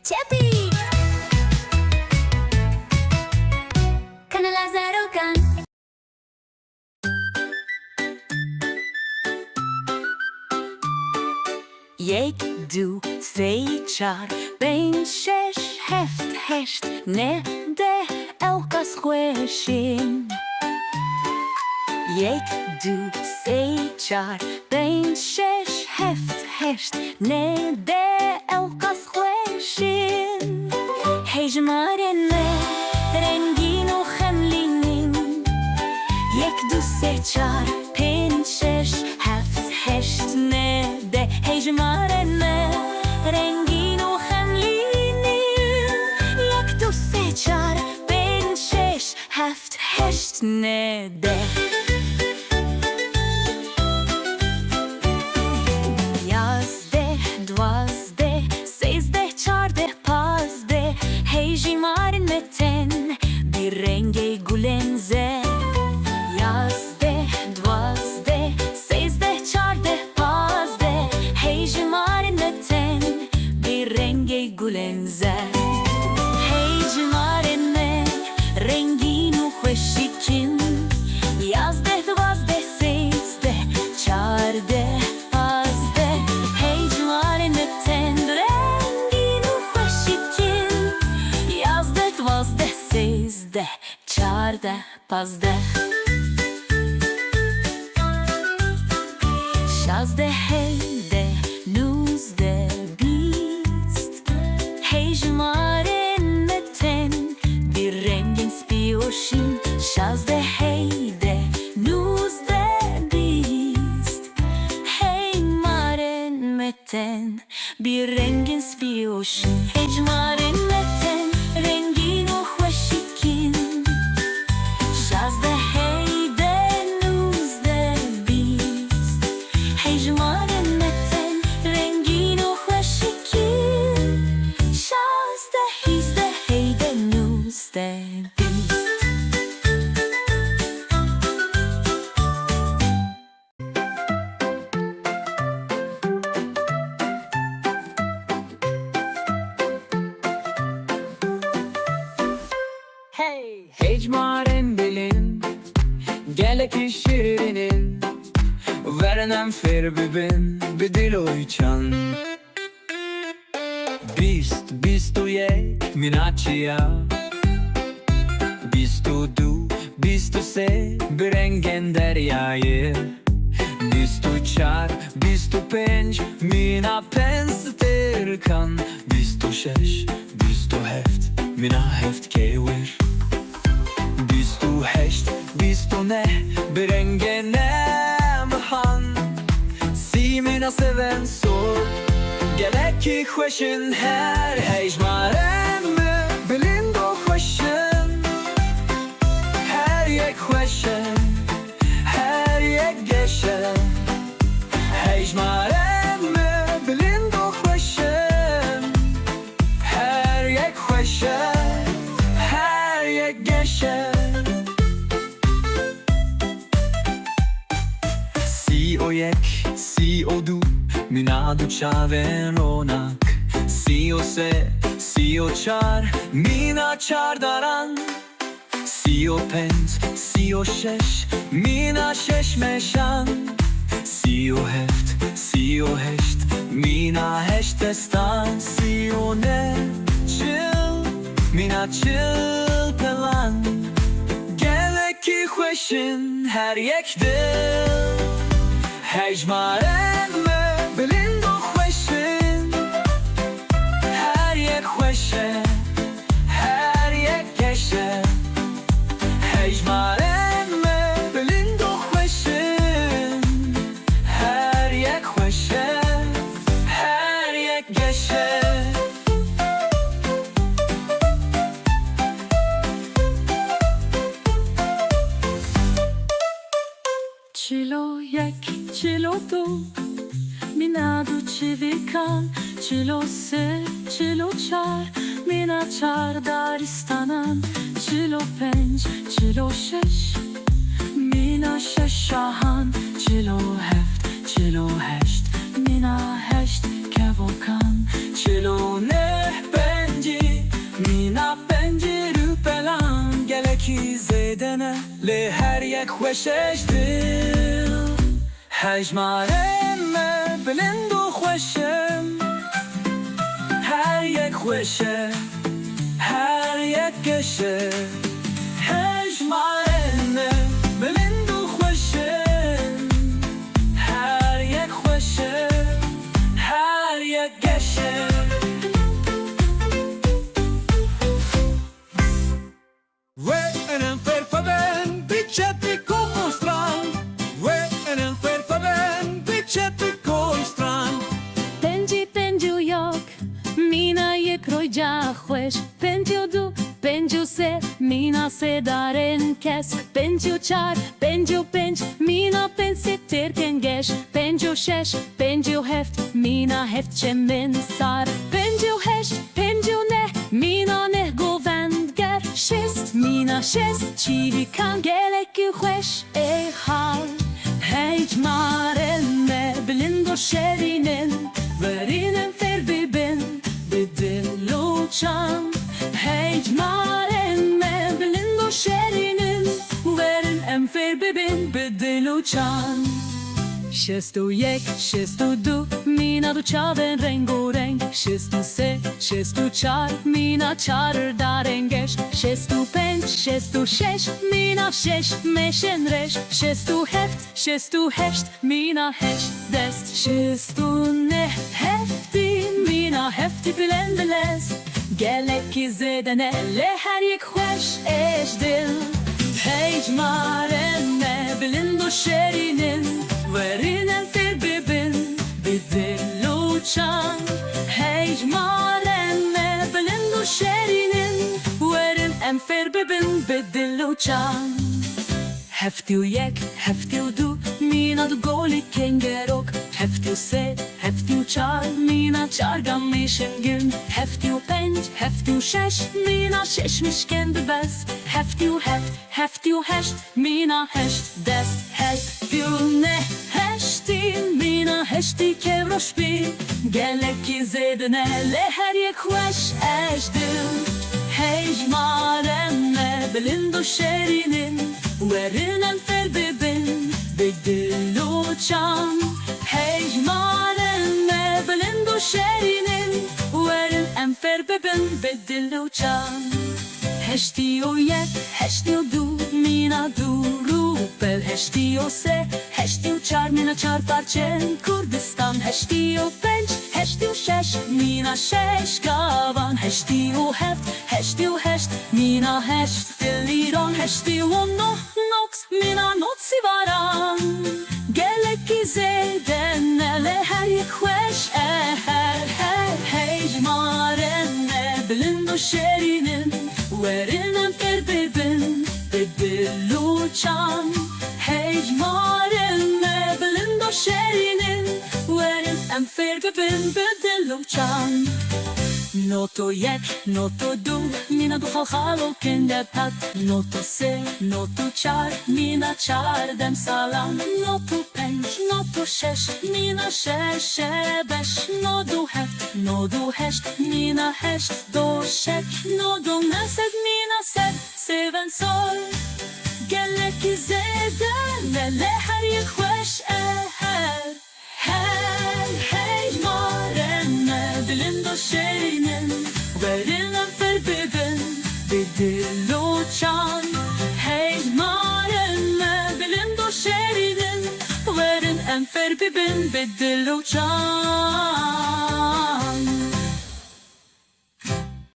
Чепі! Kanala Zarokan. یک دو سه چار پنج شش هفت هشت نه ده القص خوشین یک دو سه چار پنج شش هفت هشت نه ده القص خوشین هجمارن رنگین و خملینین یک دو سه چار پنج شش هفت هشت نه ده هجمارن رنگین و خملینین یک دو سه چار پنج شش هفت هشت نه ده یازده دوازده سیزده چارده پازده هیجمارن متن bir renge gülenze yazde dvazde sezde çarde pazde heyjimar neten bir renge gülenze heyjimar ne renginu hoşikin yazde dvazde sezde çarde pazde heyjimar neten renginu hoşikin yazde dvazde sezde çarde pazde şazde heyde nuzde bist heyjmaren meten bir rengin spiyoşin şazde heyde nuzde bist heymaren meten bir rengin spiyoşin heyjmaren meten rengin o hoşikin şazde heyde nuzde bist heyjmaren meten rengin o hoşikin şazde hizde heyde nuzde bist Hey! Hecmaren bilin Geleki şirinin Vernem ferbibin Bidil oyçan Bistu yek minaçya Bistu du Bistu se Birengen deryayı Bistu çar Bistu penç Mina pens terkan Bistu şeş Bistu heft Mina heft kevir Bistu heşt Bistu ne Birengene mhan Si mina seven sol Gelek ki hoşin her hejmaren mi Bilin do hoşin Her yek hoşin Her yek geçen Hejmaren mi Bilin do hoşin Her yek hoşin Her yek geçen Si o yek, si o du Minadu çaven ronak Si o se, si o çar Mina çar daran Si o pent, si o şeş Mina şeş meşan Si o heft, si o heşt Mina heşt destan Si o ne, çıl Mina çıl pelan Gelek ki hoşin her yek dil Hejmaren mi bilin do hoşin Her yek hoşin Her yek geçen Hejmaren mi bilin do hoşin Her yek hoşin Her yek geçen Çilo yek, çilo du Minadu çivikan Çilo se, çilo çar Mina çar daristanan Çilo penç, çilo şeş Mina şeş şahan Çilo heft, çilo heşt Mina heşt kevokan Çilo ne ben خوشش دل هجمارم بلند و خوشم هر یک خوشه هر یک گشه هجمارم بلند و خوشم هر یک خوشه هر یک گشه Venen ferfaben bicetti komostran Venen ferfaben bicetti koistran Pędzi yok, mina je krojja khwesh Pędziu du, pędziu se, mina se daren kes Pędziu char, pędziu pędź, mina pensi terkengesh Pędziu shesh, pędziu heft, mina heft shemin sar Pędziu hesh, pędziu ne, mina ne govendger Shest, mina shest, chivi kan gelek khwesh e hal Hejmarelme blindo sherinen Verinen ferbibin Bidiluchan Hejmarelme blindo sherinen Verin em ferbibin Bidiluchan Shestu yek, shestu du, mina du çaven rengorenk Shestu se, shestu çar, mina çarır darengeş Shestu penç, shestu şeş, mina şeş, meşen reş Shestu heft, shestu heşt, mina heşt dest Shestu ne hefti, mina hefti filendeles Gelek izedene le her yek hoş eşdil Hejmarenne blindo şerinin Verinen ferbibin bidiluchan Hejmarenne blindo şerinin Verin en ferbibin bidiluchan Heftiu yek, heftiu du, mina du goli kengerok Heftiu se, heftiu çar, mina çargam mişengin Heftiu penç, heftiu şeş, mina şeşmişken bibes Heftiu heft, heftiu heşt, mina heşt dest Heftiu ne heşti, mina heşti kevroşpi Gelek izedine le her yek hoş eşdil Hejmarenne blindo şerinin Verinen ferbibin bidiluchan Hejmarenne blindo şerinin Verin en ferbibin bidiluchan Heştiyo yek, heştiyo du, mina du rupel Heştiyo se, heştiyo çar, mina çar parçen Kurdistan Heştiyo penç, heştiyo şeş, mina şeş gavan Heştiyo heft, heştiyo heşt, mina heşt diliron Heştiyo no, nox, mina not sivaran Gelek izeden ele her yek hoş Hejmarenne blindo şerinin Verinen ferbibin bidiluchan Hejmarenne blindo şerinin Verin en ferbibin bidiluchan Noto yek, noto du, mina du halhalo kende pat Noto se, noto çar, mina çar dem salam Noto penç, noto şeş, mina şeş beş Nodu heft, nodu heşt, mina heşt do şek Nodu nesed, mina sed, seven sol Gelek izeden, vele her yek hoş Hejmarenne blindo şerinin Verinen ferbibin bidiluchan Hejmarenne blindo şerinin Verin en ferbibin bidiluchan